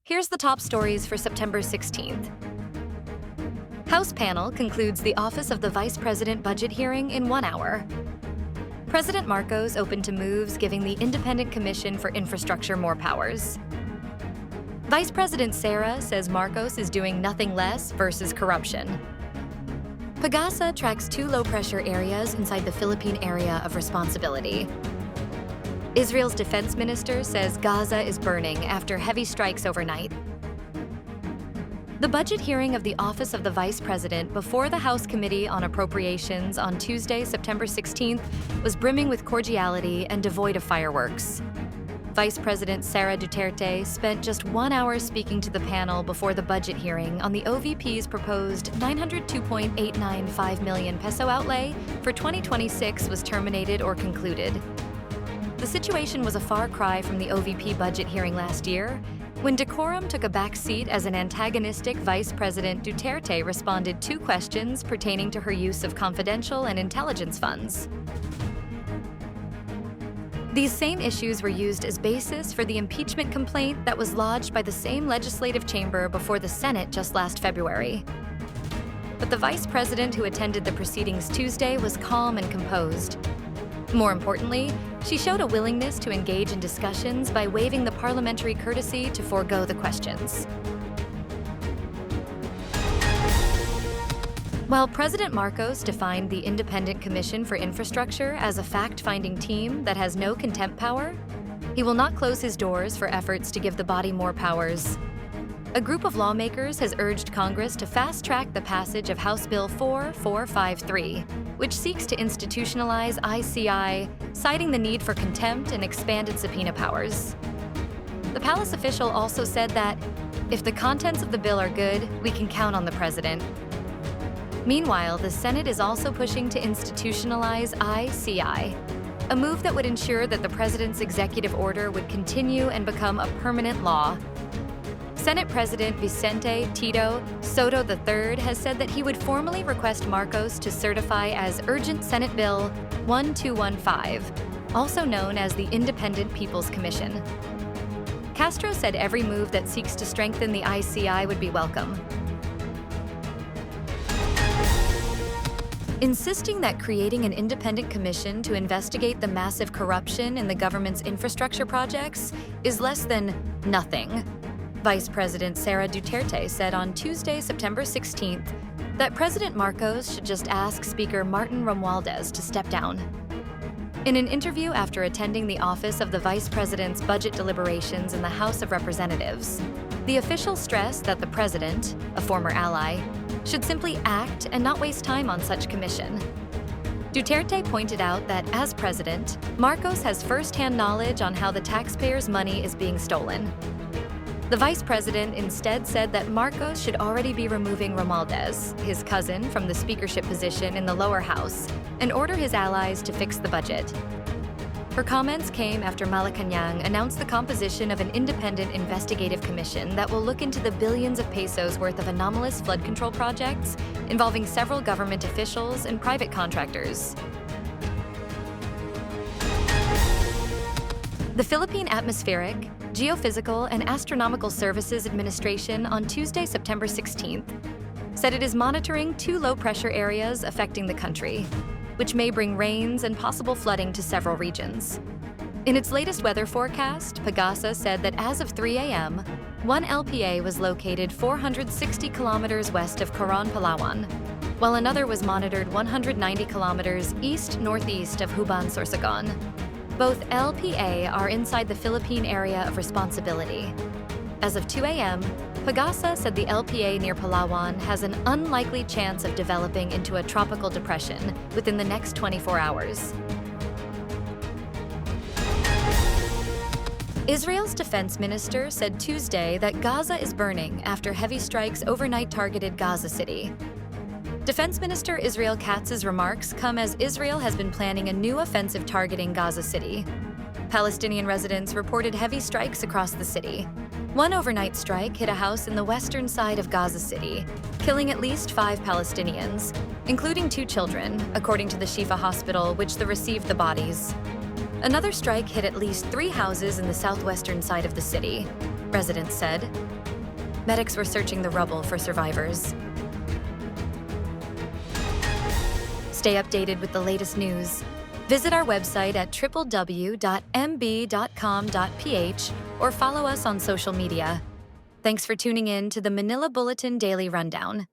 Here's the top stories for September 16th. House panel concludes the Office of the Vice President budget hearing in 1 hour. President Marcos open to moves giving the Independent Commission for Infrastructure more powers. Vice President Sara says Marcos is doing nothing less versus corruption. PAGASA tracks 2 low-pressure areas inside the Philippine area of responsibility. Israel's defense minister says Gaza is burning after heavy strikes overnight. The budget hearing of the Office of the Vice President before the House Committee on Appropriations on Tuesday, September 16th, was brimming with cordiality and devoid of fireworks. Vice President Sara Duterte spent just 1 hour speaking to the panel before the budget hearing on the OVP's proposed 902.895 million peso outlay for 2026 was terminated or concluded. The situation was a far cry from the OVP budget hearing last year, when decorum took a back seat as an antagonistic Vice President Duterte responded 2 questions pertaining to her use of confidential and intelligence funds. These same issues were used as basis for the impeachment complaint that was lodged by the same legislative chamber before the Senate just last February. But the Vice President who attended the proceedings Tuesday was calm and composed. More importantly, she showed a willingness to engage in discussions by waiving the parliamentary courtesy to forego the questions. While President Marcos defined the Independent Commission for Infrastructure as a fact-finding team that has no contempt power, he will not close his doors for efforts to give the body more powers. A group of lawmakers has urged Congress to fast-track the passage of House Bill 4453, which seeks to institutionalize ICI, citing the need for contempt and expanded subpoena powers. The palace official also said that, if the contents of the bill are good, we can count on the president. Meanwhile, the Senate is also pushing to institutionalize ICI, a move that would ensure that the president's executive order would continue and become a permanent law. Senate President Vicente Tito Soto III has said that he would formally request Marcos to certify as Urgent Senate Bill 1215, also known as the Independent People's Commission. Castro said every move that seeks to strengthen the ICI would be welcome. Insisting that creating an independent commission to investigate the massive corruption in the government's infrastructure projects is less than nothing. Vice President Sara Duterte said on Tuesday, September 16th, that President Marcos should just ask Speaker Martin Romualdez to step down. In an interview after attending the office of the Vice President's budget deliberations in the House of Representatives, the official stressed that the President, a former ally, should simply act and not waste time on such commission. Duterte pointed out that, as president, Marcos has first-hand knowledge on how the taxpayers' money is being stolen. The vice president instead said that Marcos should already be removing Romualdez, his cousin, from the speakership position in the lower house, and order his allies to fix the budget. Her comments came after Malacanang announced the composition of an independent investigative commission that will look into the billions of pesos worth of anomalous flood control projects involving several government officials and private contractors. The Philippine Atmospheric, Geophysical, and Astronomical Services Administration on Tuesday, September 16th, said it is monitoring 2 low-pressure areas affecting the country, which may bring rains and possible flooding to several regions. In its latest weather forecast, PAGASA said that as of 3 a.m., 1 LPA was located 460 kilometers west of Coron, Palawan, while another was monitored 190 kilometers east-northeast of Huban, Sorsogon. Both LPA are inside the Philippine area of responsibility. As of 2 a.m., PAGASA said the LPA near Palawan has an unlikely chance of developing into a tropical depression within the next 24 hours. Israel's defense minister said Tuesday that Gaza is burning after heavy strikes overnight targeted Gaza City. Defense Minister Israel Katz's remarks come as Israel has been planning a new offensive targeting Gaza City. Palestinian residents reported heavy strikes across the city. One overnight strike hit a house in the western side of Gaza City, killing at least 5 Palestinians, including 2 children, according to the Shifa hospital, which received the bodies. Another strike hit at least 3 houses in the southwestern side of the city. residents said. Medics were searching the rubble for survivors. Stay updated with the latest news. Visit our website at www.mb.com.ph or follow us on social media. Thanks for tuning in to the Manila Bulletin Daily Rundown.